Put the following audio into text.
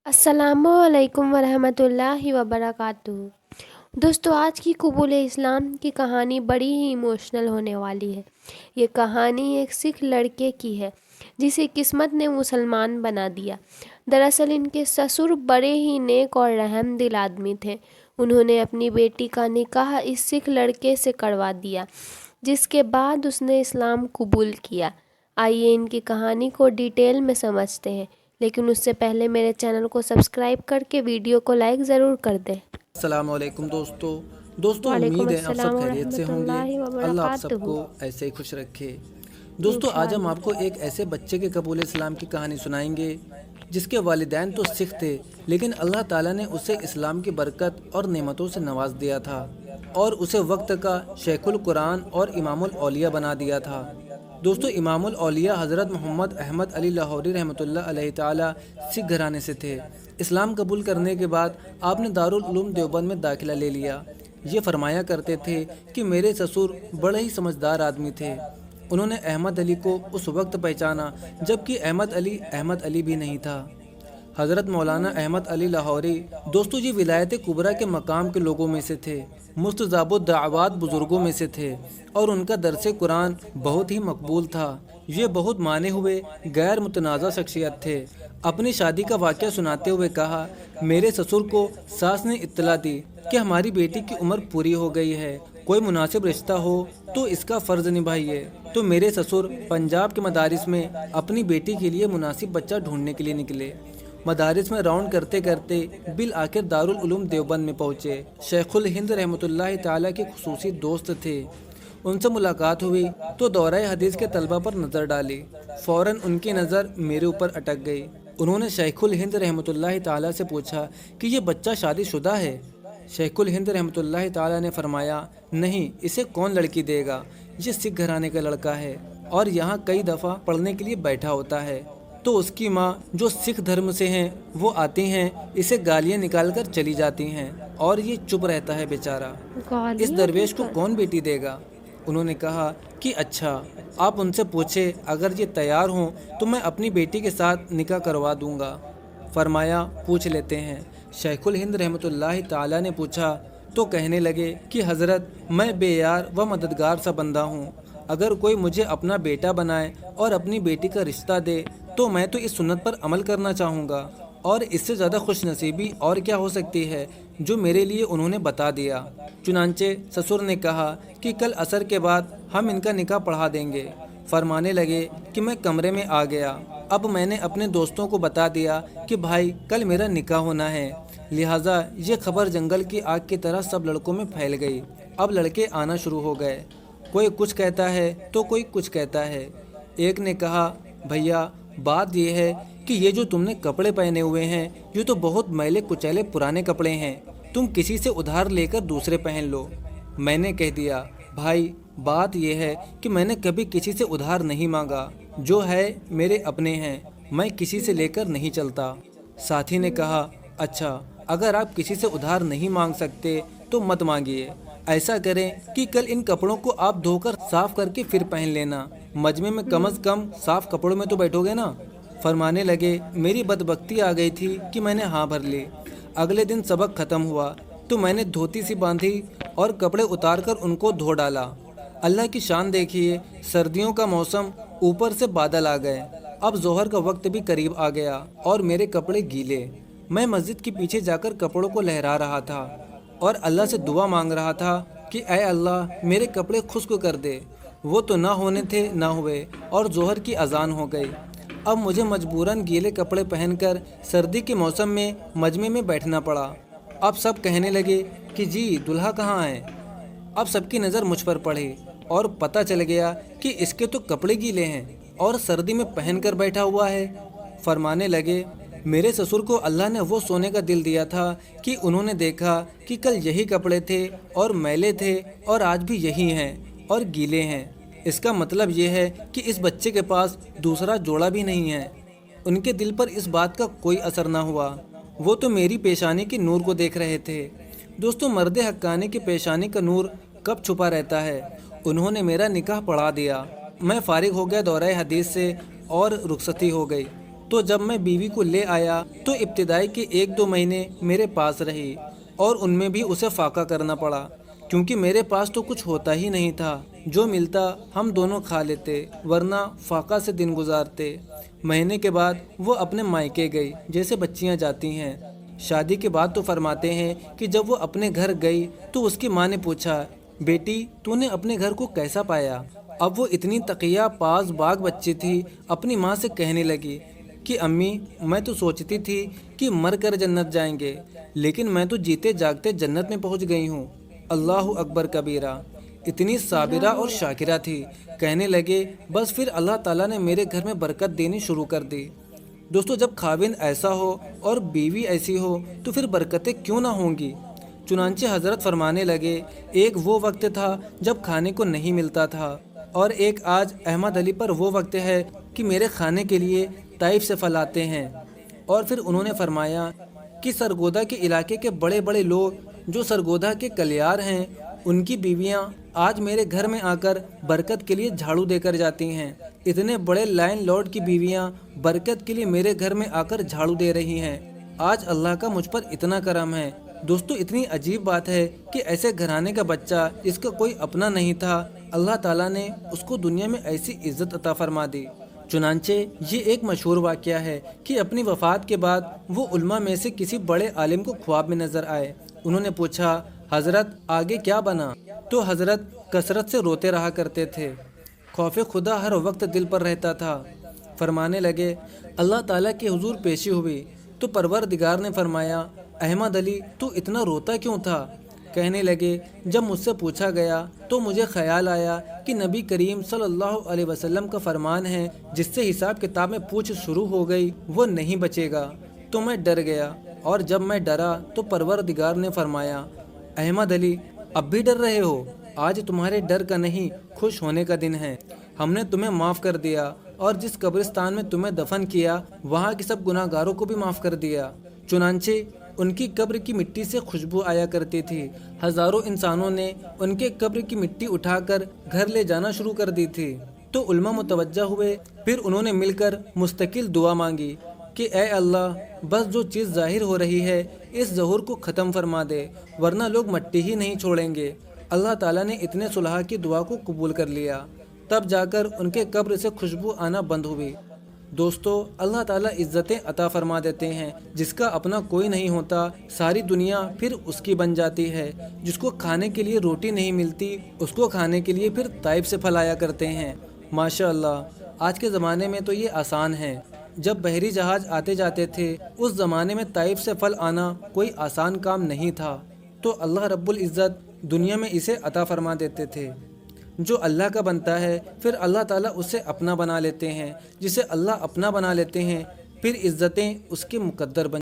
अस्सलामुअलैकुम वरहमतुल्लाहि वबरकातुहू। दोस्तों, आज की कबूल इस्लाम की कहानी बड़ी ही इमोशनल होने वाली है। ये कहानी एक सिख लड़के की है जिसे किस्मत ने मुसलमान बना दिया। दरअसल इनके ससुर बड़े ही नेक और रहम दिल आदमी थे। उन्होंने अपनी बेटी का निकाह इस सिख लड़के से करवा दिया, जिसके बाद उसने इस्लाम कबूल किया। आइए इनकी कहानी को डिटेल में समझते हैं, लेकिन उससे पहले मेरे चैनल को सब्सक्राइब करके वीडियो को लाइक ज़रूर कर दें। अस्सलामुअलैकुम दोस्तों वालेकुम उम्मीद है आप अस्सलाम सब खैरियत से होंगे। वरहमतुल्लाहि अल्लाह आप वबरकातुहू। सबको ऐसे ही खुश रखे। दोस्तों, आज हम आपको एक ऐसे बच्चे के कबूल इस्लाम की कहानी सुनाएंगे जिसके वालिदैन तो सिख थे, लेकिन अल्लाह ताला ने उसे इस्लाम की बरकत और नेमतों से नवाज दिया था और उसे वक्त का शेखुल कुरान और इमामुल औलिया बना दिया था। दोस्तों, इमामुल औलिया हज़रत मोहम्मद अहमद अली लाहौरी रहमतुल्लाह अलैहि ताला सिख घराने से थे। इस्लाम कबूल करने के बाद आपने दारुल उलूम देवबंद में दाखिला ले लिया। ये फरमाया करते थे कि मेरे ससुर बड़े ही समझदार आदमी थे। उन्होंने अहमद अली को उस वक्त पहचाना जबकि अहमद अली भी नहीं था। हज़रत मौलाना अहमद अली लाहौरी दोस्तों जी विलायत कुबरा के मकाम के लोगों में से थे, मुस्तजाबुद्दावात बुज़ुर्गों में से थे और उनका दरस कुरान बहुत ही मकबूल था। ये बहुत माने हुए गैर मुतनाज़ा शख्सियत थे। अपनी शादी का वाक़या सुनाते हुए कहा, मेरे ससुर को सास ने इत्तला दी कि हमारी बेटी की उम्र पूरी हो गई है, कोई मुनासिब रिश्ता हो तो इसका फ़र्ज़ निभाइए। तो मेरे ससुर पंजाब के मदारिस में अपनी बेटी के लिए मुनासिब बच्चा ढूंढने के लिए निकले। मदारिस में राउंड करते करते बिल आखिर दारुल उलूम देवबंद में पहुँचे। शेखुल हिंद रहमतुल्लाहि ताला के खुसूसी दोस्त थे। उनसे मुलाकात हुई तो दौराए हदीस के तलबा पर नज़र डाली। फ़ौरन उनकी नज़र मेरे ऊपर अटक गई। उन्होंने शेखुल हिंद रहमतुल्लाहि ताला से पूछा कि ये बच्चा शादीशुदा है। शेखुल हिंद रहमतुल्लाहि ताला ने फरमाया, नहीं, इसे कौन लड़की देगा, ये सिख घराने का लड़का है और यहाँ कई दफ़ा पढ़ने के लिए बैठा होता है। तो उसकी माँ जो सिख धर्म से हैं वो आती हैं, इसे गालियाँ निकाल कर चली जाती हैं और ये चुप रहता है बेचारा। इस दरवेश को कौन बेटी देगा? उन्होंने कहा कि अच्छा, आप उनसे पूछे, अगर ये तैयार हों तो मैं अपनी बेटी के साथ निकाह करवा दूंगा। फरमाया, पूछ लेते हैं। शेखुल हिंद रहमतुल्लाहि ताला ने पूछा तो कहने लगे कि हज़रत, मैं बेयार व मददगार सा बंदा हूँ। अगर कोई मुझे अपना बेटा बनाए और अपनी बेटी का रिश्ता दे तो मैं तो इस सुन्नत पर अमल करना चाहूँगा, और इससे ज़्यादा खुश नसीबी और क्या हो सकती है जो मेरे लिए उन्होंने बता दिया। चुनांचे ससुर ने कहा कि कल असर के बाद हम इनका निकाह पढ़ा देंगे। फरमाने लगे कि मैं कमरे में आ गया। अब मैंने अपने दोस्तों को बता दिया कि भाई कल मेरा निकाह होना है, लिहाजा ये खबर जंगल की आग की तरह सब लड़कों में फैल गई। अब लड़के आना शुरू हो गए। कोई कुछ कहता है तो कोई कुछ कहता है। एक ने कहा, भैया बात यह है कि ये जो तुमने कपड़े पहने हुए हैं ये तो बहुत मैले कुचैले पुराने कपड़े हैं, तुम किसी से उधार लेकर दूसरे पहन लो। मैंने कह दिया, भाई बात यह है कि मैंने कभी किसी से उधार नहीं मांगा, जो है मेरे अपने हैं, मैं किसी से लेकर नहीं चलता। साथी ने कहा, अच्छा, अगर आप किसी से उधार नहीं मांग सकते तो मत मांगिए। ऐसा करें कि कल इन कपड़ों को आप धोकर साफ करके फिर पहन लेना। मजमे में कम से कम साफ कपड़ों में तो बैठोगे ना। फरमाने लगे, मेरी बदबख्ती आ गई थी कि मैंने हाँ भर ली। अगले दिन सबक ख़त्म हुआ तो मैंने धोती सी बांधी और कपड़े उतार कर उनको धो डाला। अल्लाह की शान देखिए, सर्दियों का मौसम, ऊपर से बादल आ गए। अब जोहर का वक्त भी करीब आ गया और मेरे कपड़े गीले। मैं मस्जिद के पीछे जाकर कपड़ों को लहरा रहा था और अल्लाह से दुआ मांग रहा था कि ऐ अल्लाह मेरे कपड़े खुश्क कर दे। वो तो ना होने थे ना हुए और जोहर की अजान हो गई। अब मुझे मजबूरन गीले कपड़े पहनकर सर्दी के मौसम में मजमे में बैठना पड़ा। अब सब कहने लगे कि जी दुल्हा कहाँ है। अब सबकी नज़र मुझ पर पड़ी और पता चल गया कि इसके तो कपड़े गीले हैं और सर्दी में पहन कर बैठा हुआ है। फरमाने लगे, मेरे ससुर को अल्लाह ने वो सोने का दिल दिया था कि उन्होंने देखा कि कल यही कपड़े थे और मैले थे और आज भी यही हैं और गीले हैं। इसका मतलब ये है कि इस बच्चे के पास दूसरा जोड़ा भी नहीं है। उनके दिल पर इस बात का कोई असर ना हुआ, वो तो मेरी पेशानी की नूर को देख रहे थे। दोस्तों, मर्द हक्कानी की पेशानी का नूर कब छुपा रहता है। उन्होंने मेरा निकाह पढ़ा दिया। मैं फारिग हो गया दौराए हदीस से और रुखसती हो गई। تو جب میں بیوی کو لے آیا تو ابتدائی کے 1-2 مہینے میرے پاس رہی اور ان میں بھی اسے فاقہ کرنا پڑا، کیونکہ میرے پاس تو کچھ ہوتا ہی نہیں تھا۔ جو ملتا ہم دونوں کھا لیتے، ورنہ فاقہ سے دن گزارتے۔ مہینے کے بعد وہ اپنے مائکے گئی، جیسے بچیاں جاتی ہیں۔ شادی کے بعد تو فرماتے ہیں کہ جب وہ اپنے گھر گئی تو اس کی ماں نے پوچھا، بیٹی تو نے اپنے گھر کو کیسا پایا؟ اب وہ اتنی تقیہ پاس باغ بچی تھی، اپنی ماں سے کہنے لگی کہ امی، میں تو سوچتی تھی کہ مر کر جنت جائیں گے، لیکن میں تو جیتے جاگتے جنت میں پہنچ گئی ہوں۔ اللہ اکبر کبیرہ۔ اتنی صابرہ اور شاکرہ تھی۔ کہنے لگے بس پھر اللہ تعالیٰ نے میرے گھر میں برکت دینی شروع کر دی۔ دوستو، جب خاوند ایسا ہو اور بیوی ایسی ہو تو پھر برکتیں کیوں نہ ہوں گی؟ چنانچہ حضرت فرمانے لگے، ایک وہ وقت تھا جب کھانے کو نہیں ملتا تھا، اور ایک آج احمد علی پر وہ وقت ہے کہ میرے کھانے کے لیے طائف سے پھل آتے ہیں۔ اور پھر انہوں نے فرمایا کہ سرگودا کے علاقے کے بڑے بڑے لوگ جو سرگودا کے کلیار ہیں، ان کی بیویاں آج میرے گھر میں آ کر برکت کے لیے جھاڑو دے کر جاتی ہیں۔ اتنے بڑے لائن لارڈ کی بیویاں برکت کے لیے میرے گھر میں آ کر جھاڑو دے رہی ہیں۔ آج اللہ کا مجھ پر اتنا کرم ہے۔ دوستو، اتنی عجیب بات ہے کہ ایسے گھرانے کا بچہ، اس کا کوئی اپنا نہیں تھا، اللہ تعالیٰ نے اس کو دنیا میں ایسی عزت عطا فرما دی۔ چنانچہ یہ ایک مشہور واقعہ ہے کہ اپنی وفات کے بعد وہ علماء میں سے کسی بڑے عالم کو خواب میں نظر آئے۔ انہوں نے پوچھا، حضرت آگے کیا بنا؟ تو حضرت کثرت سے روتے رہا کرتے تھے۔ خوف خدا ہر وقت دل پر رہتا تھا۔ فرمانے لگے، اللہ تعالیٰ کے حضور پیشی ہوئی تو پروردگار نے فرمایا، احمد علی تو اتنا روتا کیوں تھا؟ کہنے لگے، جب مجھ سے پوچھا گیا تو مجھے خیال آیا کہ نبی کریم صلی اللہ علیہ وسلم کا فرمان ہے، جس سے حساب کتاب میں پوچھ شروع ہو گئی وہ نہیں بچے گا۔ تو میں ڈر گیا، اور جب میں ڈرا تو پروردگار نے فرمایا، احمد علی اب بھی ڈر رہے ہو؟ آج تمہارے ڈر کا نہیں، خوش ہونے کا دن ہے۔ ہم نے تمہیں معاف کر دیا، اور جس قبرستان میں تمہیں دفن کیا وہاں کے سب گناہ گاروں کو بھی معاف کر دیا۔ چنانچہ ان کی قبر کی مٹی سے خوشبو آیا کرتی تھی۔ ہزاروں انسانوں نے ان کے قبر کی مٹی اٹھا کر گھر لے جانا شروع کر دی تھی۔ تو علماء متوجہ ہوئے، پھر انہوں نے مل کر مستقل دعا مانگی کہ اے اللہ، بس جو چیز ظاہر ہو رہی ہے اس ظہور کو ختم فرما دے، ورنہ لوگ مٹی ہی نہیں چھوڑیں گے۔ اللہ تعالیٰ نے اتنے صلح کی دعا کو قبول کر لیا، تب جا کر ان کے قبر سے خوشبو آنا بند ہوئی۔ دوستو، اللہ تعالیٰ عزتیں عطا فرما دیتے ہیں، جس کا اپنا کوئی نہیں ہوتا ساری دنیا پھر اس کی بن جاتی ہے۔ جس کو کھانے کے لیے روٹی نہیں ملتی اس کو کھانے کے لیے پھر طائف سے پھل آیا کرتے ہیں۔ ماشاءاللہ، آج کے زمانے میں تو یہ آسان ہے۔ جب بحری جہاز آتے جاتے تھے اس زمانے میں طائف سے پھل آنا کوئی آسان کام نہیں تھا، تو اللہ رب العزت دنیا میں اسے عطا فرما دیتے تھے۔ جو اللہ کا بنتا ہے پھر اللہ تعالیٰ اسے اپنا بنا لیتے ہیں، جسے اللہ اپنا بنا لیتے ہیں پھر عزتیں اس کے مقدر بن